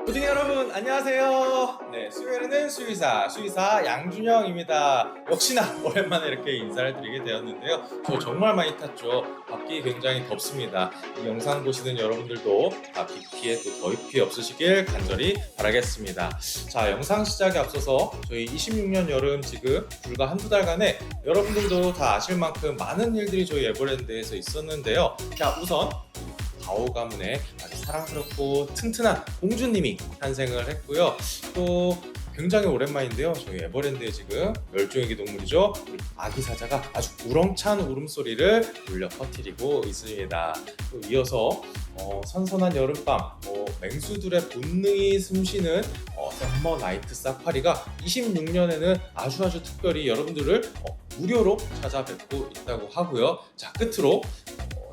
고딩 여러분 안녕하세요. 네, 수요일에는 수의사 양준영입니다. 역시나 오랜만에 이렇게 인사를 드리게 되었는데요. 저 정말 많이 탔죠. 밖이 굉장히 덥습니다. 이 영상 보시는 여러분들도 비 피해 또 더위 피해 없으시길 간절히 바라겠습니다. 자, 영상 시작에 앞서서 저희 26년 여름 지금 불과 한두 달간에 여러분들도 다 아실 만큼 많은 일들이 저희 에버랜드에서 있었는데요. 자, 우선 다오 가문의 아주 사랑스럽고 튼튼한 공주님이 탄생을 했고요. 또 굉장히 오랜만인데요. 저희 에버랜드에 지금 멸종위기 동물이죠. 우리 아기 사자가 아주 우렁찬 울음소리를 울려 퍼뜨리고 있습니다. 또 이어서 선선한 여름밤, 맹수들의 본능이 숨쉬는 썸머 나이트 사파리가 26년에는 아주 특별히 여러분들을 무료로 찾아뵙고 있다고 하고요. 자, 끝으로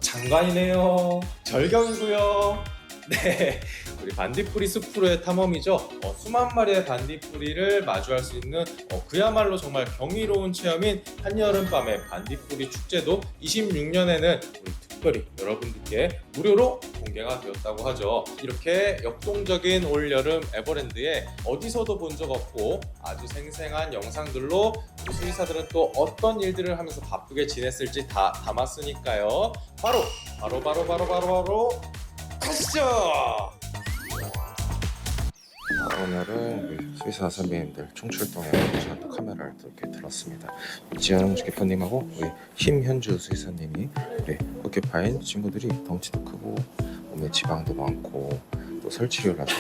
장관이네요. 절경이고요. 네, 우리 반딧불이 숲으로의 탐험이죠. 수만 마리의 반딧불이를 마주할 수 있는 그야말로 정말 경이로운 체험인 한여름밤의 반딧불이 축제도 26년에는 우리 특별히 여러분들께 무료로 공개가 되었다고 하죠. 이렇게 역동적인 올여름 에버랜드에 어디서도 본 적 없고 아주 생생한 영상들로 우리 수의사들은 또 어떤 일들을 하면서 바쁘게 지냈을지 다 담았으니까요. 바로 가시죠. 오늘은 우리 수의사 선배님들 총출동에 저한테 카메라를 또 이렇게 들었습니다. 이지영 주기표님하고 우리 심현주 수의사님이 우리 포켓파인 친구들이 덩치도 크고 몸에 지방도 많고 또 설치류라서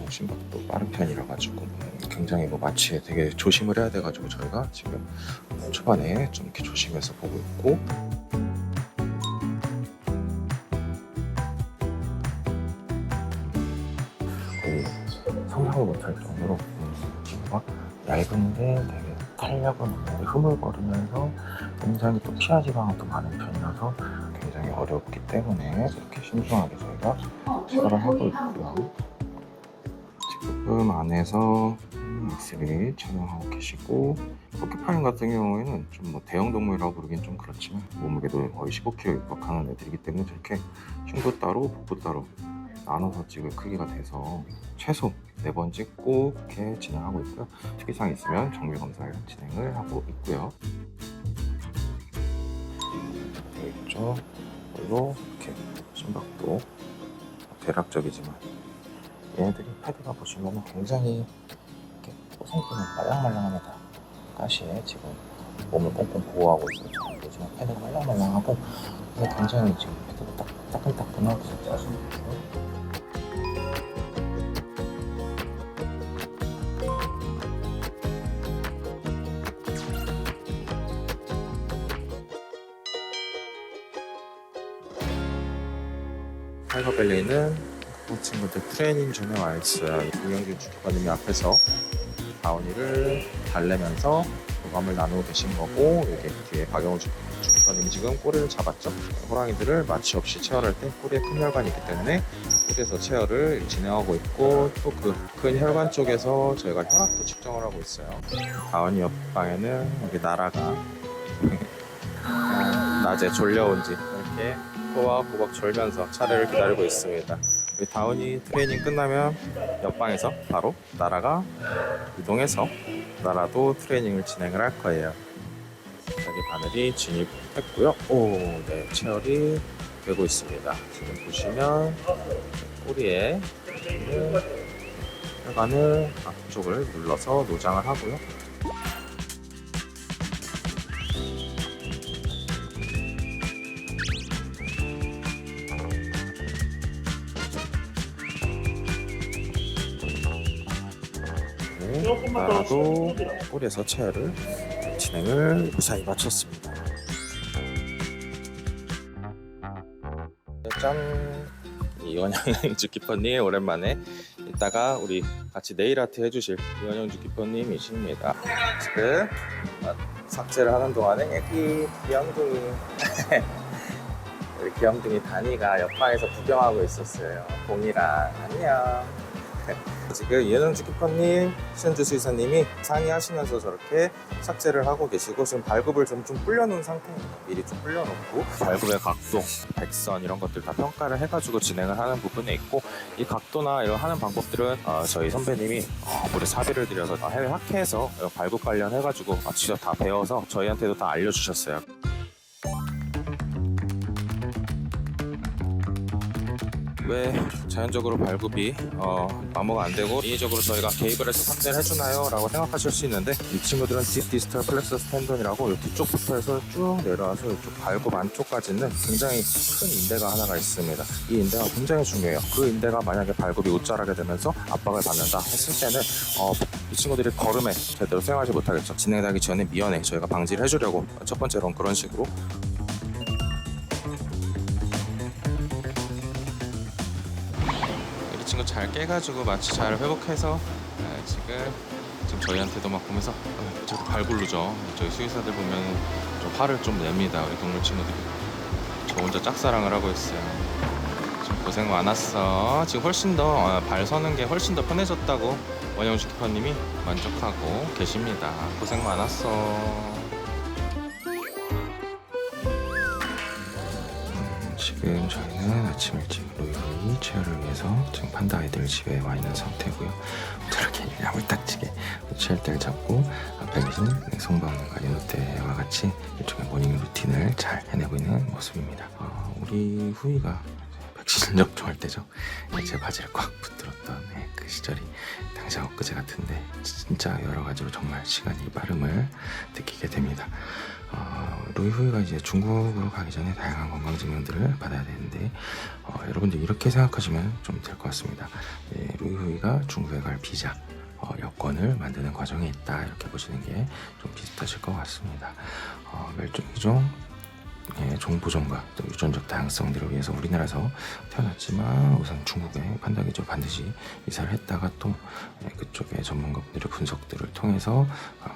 심박도 빠른 편이라 가지고 굉장히 마취에 되게 조심을 해야 돼 가지고 저희가 지금 초반에 좀 이렇게 조심해서 보고 있고, 거의 상상을 못할 정도로 막 얇은데 되게 탄력은 없는데 흐물거리면서 굉장히 또 피하 지방은 또 많은 편이라서 굉장히 어렵기 때문에 이렇게 신중하게 저희가 체결을 하고 있고요. 지금 안에서 엑스레이 촬영하고 계시고, 포켓파인 같은 경우에는 좀 대형 동물이라고 부르긴 좀 그렇지만 몸무게도 거의 15kg 육박하는 애들이기 때문에 저렇게 흉부 따로 복부 따로 나눠서 찍을 크기가 돼서 최소 4번 찍고 이렇게 진행하고 있고요. 특이사항이 있으면 정밀 검사를 진행을 하고 있고요. 되어 있죠. 그리고 이렇게 심박도 대략적이지만 얘네들이 패드가 보시면 굉장히 이렇게 뽀송뽀송 말랑말랑합니다. 가시에 지금 몸을 꽁꽁 보호하고 있어요. 요즘 패드가 말랑말랑하고 굉장히 지금 패드가 따끈따끈하고 좋습니다. 타이거밸리는 그 친구들 트레이닝 중에 와 있어요. 이영규 주기관님이 앞에서 다운이를 달래면서 교감을 나누고 계신 거고, 여기 뒤에 박영우 주기관님이 지금 꼬리를 잡았죠. 호랑이들을 마취 없이 체열할 때 꼬리에 큰 혈관이 있기 때문에 꼬리에서 체열을 진행하고 있고, 또 그 큰 혈관 쪽에서 저희가 혈압도 측정을 하고 있어요. 다운이 옆방에는 여기 나라가 낮에 졸려온지 이렇게 꼬박꼬박 졸면서 차례를 기다리고 있습니다. 우리 다운이 트레이닝 끝나면 옆방에서 바로 나라가 이동해서 나라도 트레이닝을 진행을 할 거예요. 여기 바늘이 진입했고요. 네, 체열이 되고 있습니다. 지금 보시면 꼬리에 혈관을 앞쪽을 눌러서 노장을 하고요. 나라도 꼬리에서 체열을 진행을 무사히 마쳤습니다. 짠! 이원영 주키퍼님 오랜만에. 이따가 우리 같이 네일아트 해주실 이원영 주키퍼님이십니다. 지금 삭제를 하는 동안에 애기 귀염둥이 우리 귀염둥이 다니가 옆방에서 구경하고 있었어요. 봉이랑 안녕. 지금 이현영 주키퍼님, 신현주 수의사님이 상의하시면서 저렇게 삭제를 하고 계시고 지금 발굽을 좀 불려놓은 상태입니다. 미리 좀 불려놓고 발굽의 각도, 백선 이런 것들 다 평가를 해가지고 진행을 하는 부분이 있고 이 각도나 이런 하는 방법들은 저희 선배님이 무려 사비를 들여서 해외 학회에서 발굽 관련해가지고 직접 다 배워서 저희한테도 다 알려주셨어요. 왜 자연적으로 발굽이 마모가 안 되고 인위적으로 저희가 개입을 해서 삭제를 해주나요? 라고 생각하실 수 있는데 이 친구들은 딥 디스탈 플렉서스 텐던이라고 뒤쪽부터 해서 쭉 내려와서 이쪽 발굽 안쪽까지는 굉장히 큰 인대가 하나가 있습니다. 이 인대가 굉장히 중요해요. 그 인대가 만약에 발굽이 웃자라게 되면서 압박을 받는다 했을 때는 이 친구들이 걸음에 제대로 수행하지 못하겠죠. 진행하기 전에 미연에 저희가 방지를 해주려고 첫 번째로는 그런 식으로 친구 잘 깨가지고 마취 잘 회복해서 지금 저희한테도 막 보면서 자꾸 발굴르죠. 저희 수의사들 보면 좀 화를 좀 냅니다. 우리 동물 친구들이 저 혼자 짝사랑을 하고 있어요. 지금 고생 많았어. 지금 훨씬 더 발 서는 게 훨씬 더 편해졌다고 원영 주키퍼님이 만족하고 계십니다. 고생 많았어. 지금 저희는 아침 일찍 로이로이 체어를 위해서 지금 판다 아이들 집에 와 있는 상태고요. 저렇게 야물딱지게 체어대를 잡고 앞에 계신 송방과 연호태와 같이 일종의 모닝 루틴을 잘 해내고 있는 모습입니다. 우리 후이가 백신 접종할 때죠. 제 바지를 꽉 붙들었던 그 시절이 당시와 엊그제 같은데 진짜 여러 가지로 정말 시간이 빠름을 느끼게 됩니다. 로이 후이가 이제 중국으로 가기 전에 다양한 건강증명들을 받아야 되는데 여러분들 이렇게 생각하시면 좀 될 것 같습니다. 로이 후이가 중국에 갈 비자 여권을 만드는 과정에 있다 이렇게 보시는 게 좀 비슷하실 것 같습니다. 멸종위종 종보존과 또 유전적 다양성들을 위해서 우리나라에서 태어났지만 우선 중국에 판다기죠. 반드시 이사를 했다가 또 그쪽의 전문가분들의 분석들을 통해서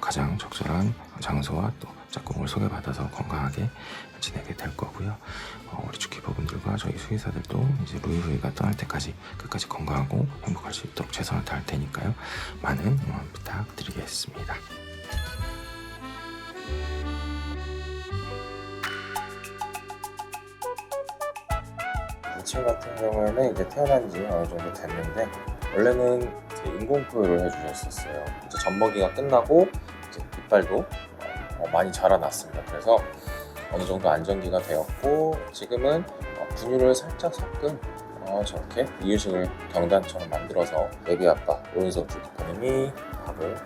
가장 적절한 장소와 또 짝꿍을 소개받아서 건강하게 지내게 될 거고요. 우리 주키퍼분들과 저희 수의사들도 이제 루이 후이가 떠날 때까지 끝까지 건강하고 행복할 수 있도록 최선을 다할 테니까요. 많은 응원 부탁드리겠습니다. 이 친구 같은 경우에는 이제 태어난 지 어느 정도 됐는데 원래는 이제 인공포유를 해주셨었어요. 이제 젖먹이가 끝나고 이제 이빨도 많이 자라났습니다. 그래서 어느 정도 안정기가 되었고 지금은 분유를 살짝 섞은 저렇게 이유식을 경단처럼 만들어서 애기 아빠 오윤석 주키퍼님이 밥을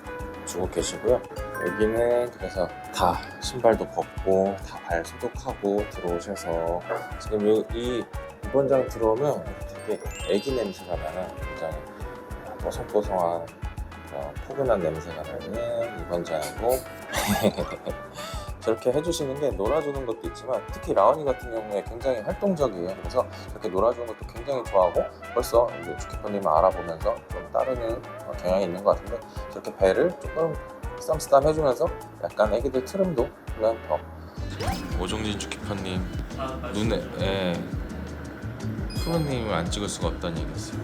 주고 계시고요. 여기는 그래서 다 신발도 벗고 다 발 소독하고 들어오셔서 지금 이 입원장 들어오면 되게 애기 냄새가 나는 굉장히 뽀송뽀송한 포근한 냄새가 나는 입원장이고 저렇게 해주시는 게 놀아주는 것도 있지만 특히 라온이 같은 경우에 굉장히 활동적이에요. 그래서 이렇게 놀아주는 것도 굉장히 좋아하고 벌써 이제 주키퍼님을 알아보면서 좀 따르는 경향이 있는 것 같은데 저렇게 배를 조금 쌈쓰담 해주면서 약간 애기들 트름도 하면 더 오종진 주키퍼님 눈에 프로님을 안 찍을 수가 없다는 얘기였어요.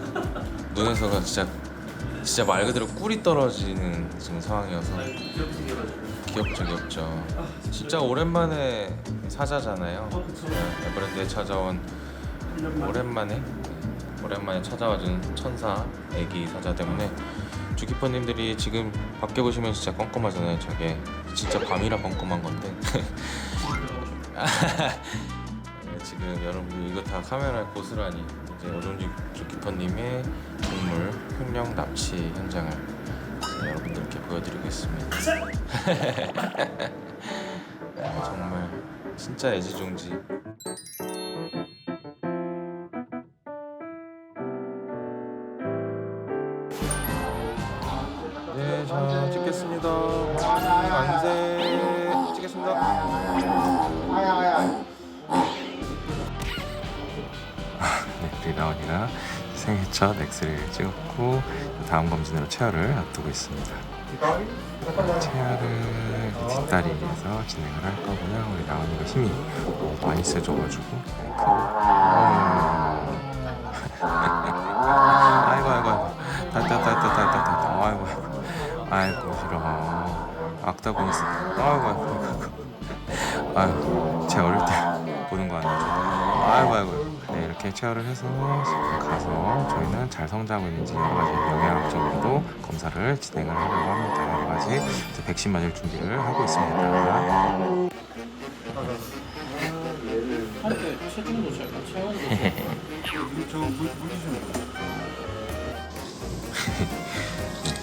눈에서가 진짜 말 그대로 꿀이 떨어지는 지금 상황이어서 귀엽죠. 진짜 오랜만에 사자잖아요. 에버랜드에 찾아온 오랜만에 찾아와준 천사 애기 사자 때문에 주키퍼님들이 지금 밖에 보시면 진짜 껌껌하잖아요. 저게 진짜 밤이라 껌껌한 건데 지금 여러분들 이거 다 카메라에 고스란히 이제 오종진 주키퍼님의 동물 횡령 납치 현장을 여러분들께 보여드리고 있습니다. 정말 진짜 애지중지. 네, 자 찍겠습니다. 만세. 찍겠습니다. 네, 우리 라온이가 생애 첫 엑스레이를 찍었고 다음 검진으로 체열을 앞두고 있습니다. 체열을 뒷다리에서 진행을 할 거고요. 우리 라온이가 힘이 많이 세져가지고 아이고 딸딸딸딸딸딸딸. 아이고 아이고 싫어. 악다고니스. 아이고 제가 어릴 때 보는 거 아니죠. 아이고 네, 이렇게 체열을 해서 지금 가서 저희는 잘 성장하고 있는지 여러 가지 영양학적으로도 검사를 진행을 하려고 합니다. 여러 가지 이제 백신 맞을 준비를 하고 있습니다. 한때 체중도 제가 체온도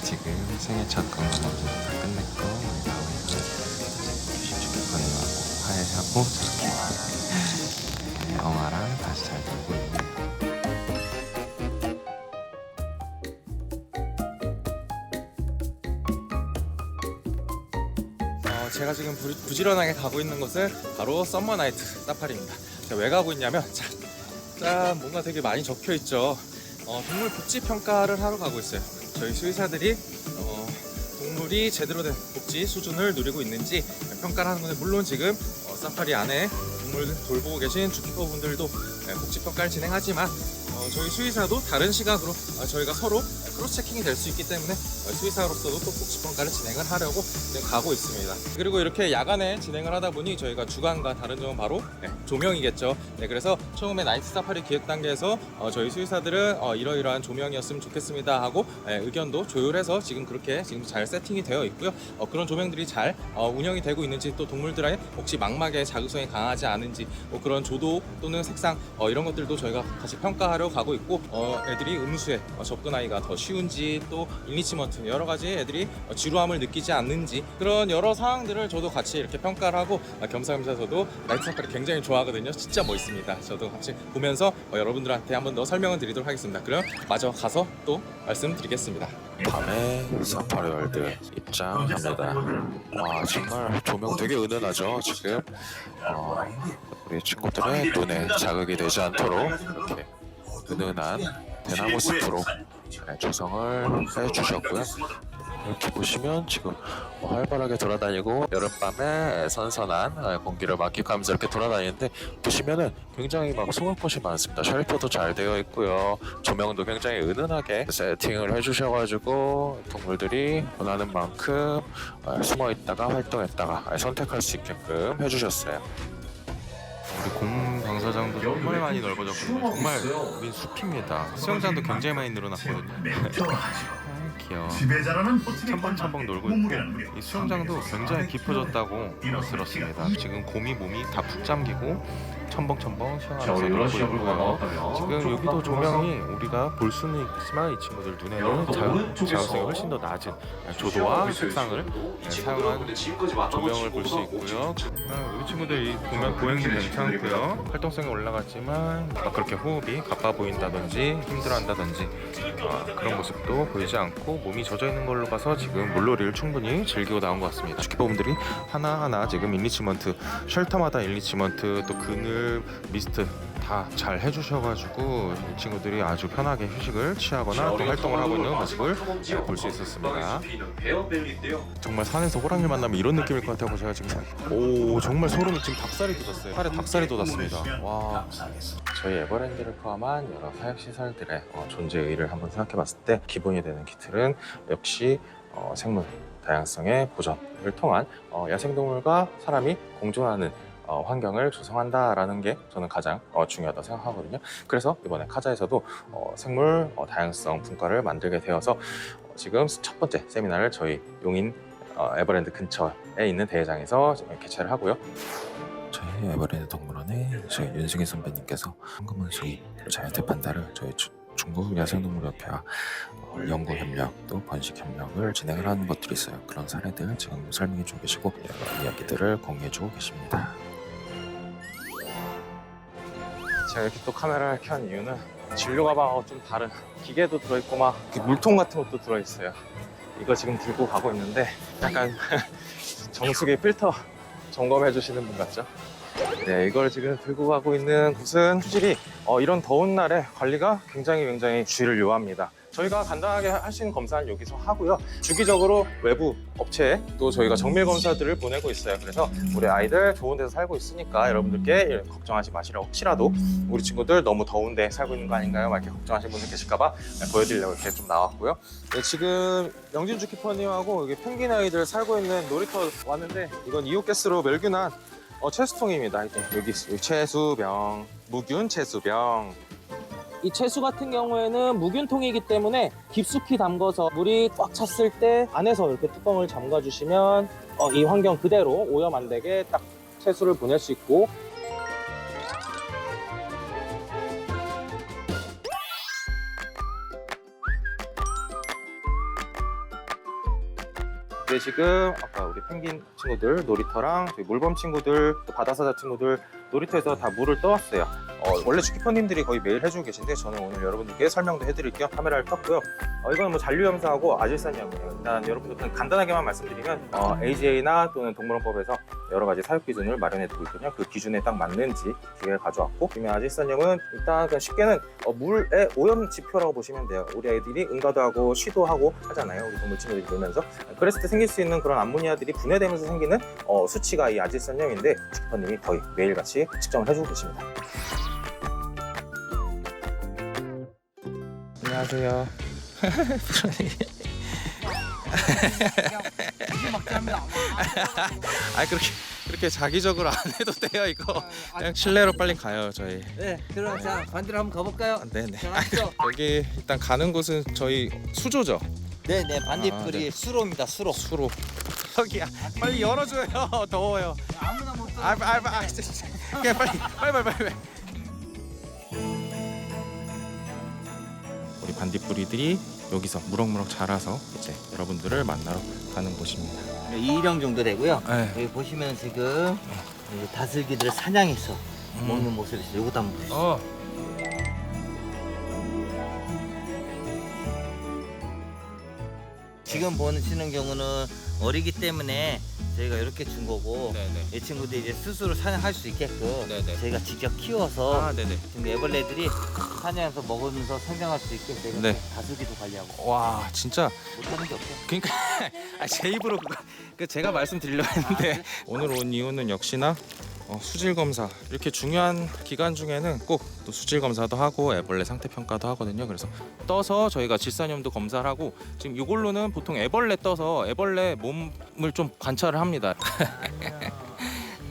지금 생애 첫 건강검진 다 끝냈고 우리 나와서 건강하고 화해하고 저렇게 엉아랑 다시 잘 놀고 있네요. 제가 지금 부지런하게 가고 있는 곳은 바로 썸머 나이트 사파리입니다. 제가 왜 가고 있냐면 짠 뭔가 되게 많이 적혀 있죠. 동물 복지 평가를 하러 가고 있어요. 저희 수의사들이 동물이 제대로 된 복지 수준을 누리고 있는지 평가를 하는 건데, 물론 지금 사파리 안에 동물 돌보고 계신 주키퍼분들도 복지 평가를 진행하지만 저희 수의사도 다른 시각으로 저희가 서로 크로스 체킹이 될 수 있기 때문에 수의사로서도 또 복지 평가를 진행을 하려고 가고 있습니다. 그리고 이렇게 야간에 진행을 하다 보니 저희가 주간과 다른 점은 바로 조명이겠죠. 그래서 처음에 나이트 사파리 기획 단계에서 저희 수의사들은 이러이러한 조명이었으면 좋겠습니다 하고 의견도 조율해서 지금 그렇게 지금 잘 세팅이 되어 있고요. 그런 조명들이 잘 운영이 되고 있는지, 또 동물들의 혹시 망막에 자극성이 강하지 않은지, 그런 조도 또는 색상 이런 것들도 저희가 다시 평가하러 가고 있고, 애들이 음수에 접근하기가 더 쉬운지, 또 인리치먼트 여러 가지 애들이 지루함을 느끼지 않는지, 그런 여러 사항들을 저도 같이 이렇게 평가를 하고 겸사겸사 저도 나이트 사파리 굉장히 좋아하거든요. 진짜 멋있습니다. 저도 같이 보면서 여러분들한테 한 번 더 설명을 드리도록 하겠습니다. 그럼 마저 가서 또 말씀드리겠습니다. 밤에 사파리월드 입장합니다. 와, 정말 조명 되게 은은하죠. 지금 우리 친구들의 눈에 자극이 되지 않도록 이렇게 은은한 대나무 숲으로 조성을 해주셨고요. 이렇게 보시면 지금 활발하게 돌아다니고 여름밤에 선선한 공기를 만끽하면서 이렇게 돌아다니는데, 보시면은 굉장히 막 숨을 곳이 많습니다. 쉘터도 잘 되어 있고요. 조명도 굉장히 은은하게 세팅을 해주셔가지고 동물들이 원하는 만큼 숨어 있다가 활동했다가 선택할 수 있게끔 해주셨어요. 우리 공 방사장도 정말 많이 넓어졌거든요. 정말 우린 숲입니다. 수영장도 굉장히 많이 늘어났거든요. 귀여워. 첨벙첨벙 놀고 있고, 이 수영장도 굉장히 깊어졌다고 들었습니다. 지금 곰이 몸이 다 푹 잠기고 첨벙첨벙 수영하면서 놀고 있고요. 지금 여기도 조명이 우리가 볼 수는 있지만 이 친구들 눈에는 자극성이 훨씬 더 낮은 조도와 색상을 사용한 조명을 볼 수 있고요. 우리 친구들 보면 보행도 괜찮고요. 활동성이 올라갔지만 막 그렇게 호흡이 가빠 보인다든지 힘들어한다든지 그런 모습도 보이지 않고 몸이 젖어 있는 걸로 봐서 지금 물놀이를 충분히 즐기고 나온 것 같습니다. 주키퍼분들이 하나하나 지금 인리치먼트, 쉘터마다 인리치먼트, 또 그늘, 미스트 다 잘 해주셔가지고 이 친구들이 아주 편하게 휴식을 취하거나 또 활동을 하고 있는 모습을 볼 수 있었습니다. 정말 산에서 호랑이를 만나면 이런 느낌일 것 같아요. 제가 지금 정말 소름이, 지금 닭살이 돋았어요. 팔에 닭살이 돋았습니다. 와. 저희 에버랜드를 포함한 여러 사육시설들의 존재 의의를 한번 생각해봤을 때 기본이 되는 키틀은 역시 생물 다양성의 보전을 통한 야생동물과 사람이 공존하는 환경을 조성한다라는 게 저는 가장 중요하다고 생각하거든요. 그래서 이번에 카자에서도 생물 다양성 분과를 만들게 되어서 지금 첫 번째 세미나를 저희 용인 에버랜드 근처에 있는 대회장에서 개최를 하고요. 저희 에버랜드 동물원에 저희 윤승희 선배님께서 황금원숭이 자연태 판다를 저희 중국 야생동물협회와 연구 협력 또 번식 협력을 진행을 하는 것들이 있어요. 그런 사례들 지금 설명해 주고 계시고 여러 이야기들을 공유해 주고 계십니다. 제가 이렇게 또 카메라를 켠 이유는 진료 가방하고 좀 다른 기계도 들어있고 막 물통 같은 것도 들어있어요. 이거 지금 들고 가고 있는데 약간 정수기 필터 점검해 주시는 분 같죠? 네, 이걸 지금 들고 가고 있는 곳은 수질이 이런 더운 날에 관리가 굉장히 주의를 요합니다. 저희가 간단하게 할 수 있는 검사는 여기서 하고요. 주기적으로 외부 업체에 또 저희가 정밀 검사들을 보내고 있어요. 그래서 우리 아이들 좋은 데서 살고 있으니까 여러분들께 걱정하지 마시라고, 혹시라도 우리 친구들 너무 더운데 살고 있는 거 아닌가요? 막 이렇게 걱정하시는 분들 계실까봐 보여드리려고 이렇게 좀 나왔고요. 네, 지금 영진주 키퍼님하고 여기 펭귄 아이들 살고 있는 놀이터 왔는데, 이건 이오가스로 멸균한 채수통입니다. 여기 채수병, 무균 채수병. 이 채수 같은 경우에는 무균통이기 때문에 깊숙이 담궈서 물이 꽉 찼을 때 안에서 이렇게 뚜껑을 잠가 주시면 이 환경 그대로 오염 안 되게 딱 채수를 보낼 수 있고, 네, 지금 아까 우리 펭귄 친구들 놀이터랑 저희 물범 친구들, 또 바다사자 친구들 놀이터에서 다 물을 떠왔어요. 원래 주키퍼님들이 거의 매일 해주고 계신데 저는 오늘 여러분들께 설명도 해드릴 겸 카메라를 켰고요. 이거는 뭐 잔류염사하고 아질산염이에요. 일단 여러분들 간단하게만 말씀드리면 AGA나 또는 동물원법에서 여러 가지 사육 기준을 마련해 두고 있거든요. 그 기준에 딱 맞는지 기계를 가져왔고, 그러면 아질산염은 일단 그냥 쉽게는 물의 오염 지표라고 보시면 돼요. 우리 아이들이 응가도 하고 쉬도 하고 하잖아요. 우리 동물 친구들이 놀면서. 그랬을 때 생길 수 있는 그런 암모니아들이 분해되면서 생기는 수치가 이 아질산염인데, 주키퍼님이 거의 매일같이 측정을 해주고 계십니다. 안녕하세요. 아, 그렇게 자기적으로 안 해도 돼요. 이거 그냥 실내로 빨리 가요 저희. 네, 그럼 자 반대로 한번 가볼까요? 네네. 자, 가시죠. 여기 일단 가는 곳은 저희 수조죠. 네네, 반딧불이 네. 수로입니다. 수로. 수로. 여기야. 빨리 열어줘요. 더워요. 아무나 못 들어. 그냥 빨리. 우리 반딧불이들이 여기서 무럭무럭 자라서 이제 여러분들을 만나러 가는 곳입니다. 2령 정도 되고요. 네. 여기 보시면 지금 이 다슬기들을 사냥해서 먹는 모습이 있어요. 이것도 한번 보시죠. 지금 보시는 경우는 어리기 때문에 저희가 이렇게 준 거고, 네네. 이 친구들이 이제 스스로 사냥할 수 있게끔 네네. 저희가 직접 키워서 네네. 지금 애벌레들이 사냥해서 먹으면서 성장할 수 있게 저희가 네. 다슬기도 관리하고 와, 진짜. 못하는 게 없죠. 그러니까 제 입으로 제가 말씀드리려고 했는데 오늘 온 이유는 역시나 수질 검사, 이렇게 중요한 기간 중에는 꼭 또 수질 검사도 하고 애벌레 상태 평가도 하거든요. 그래서 떠서 저희가 질산염도 검사를 하고, 지금 이걸로는 보통 애벌레 떠서 애벌레 몸을 좀 관찰을 합니다.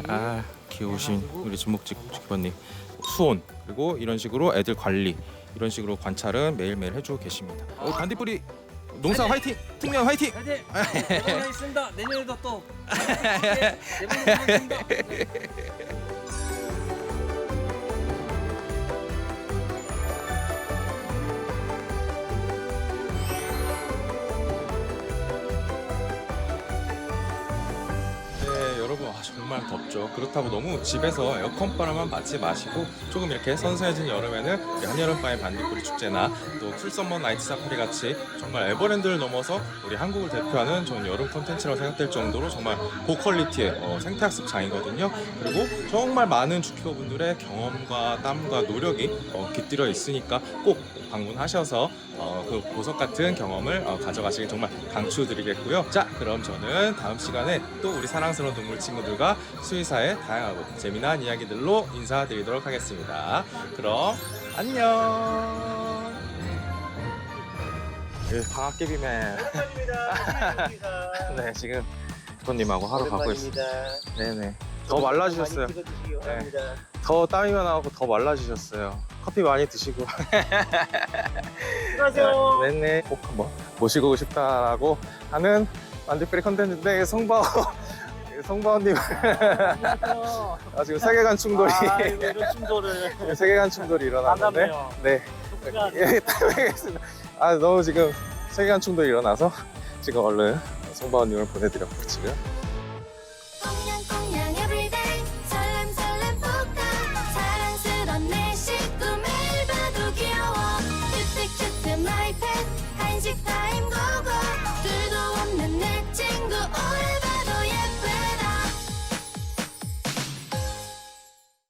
아, 귀여우신 우리 주목지키퍼님 수온, 그리고 이런 식으로 애들 관리, 이런 식으로 관찰은 매일매일 해주고 계십니다. 반딧불이 농사 화이팅! 특명 화이팅! 네, 내년에 있습니다. 내년에도 또 내년에 있습니다. 네, 여러분, 정말 덥죠. 그렇다고 너무 집에서 에어컨 바람만 맞지 마시고, 조금 이렇게 선선해진 여름에는 우리 한여름밤의 반딧불이 축제나 또 풀썸머 나이트 사파리 같이 정말 에버랜드를 넘어서 우리 한국을 대표하는 좋은 여름 콘텐츠라고 생각될 정도로 정말 고퀄리티의 생태학습장이거든요. 그리고 정말 많은 주키퍼분들의 경험과 땀과 노력이 깃들여 있으니까 꼭 방문하셔서 그 보석 같은 경험을 가져가시길 정말 강추드리겠고요. 자, 그럼 저는 다음 시간에 또 우리 사랑스러운 동물 친구들과 수의사의 다양하고 재미난 이야기들로 인사드리도록 하겠습니다. 그럼 안녕. 방학개비맨. 네, 지금 부모님하고 하루 가고 있습니다. 네네. 더 말라지셨어요. 네. 더 땀이만 나고 더 말라지셨어요. 커피 많이 드시고. 안녕하세요. 네네. 꼭 한번 모시고 싶다라고 하는 반딧불이 컨텐츠인데, 성바오님 지금 세계관 충돌이 이런 충돌을 세계관 충돌이 일어났는데, 반갑네요. 네. 너무 지금 세계관 충돌이 일어나서 지금 얼른 성바오님을 보내드렸고 지금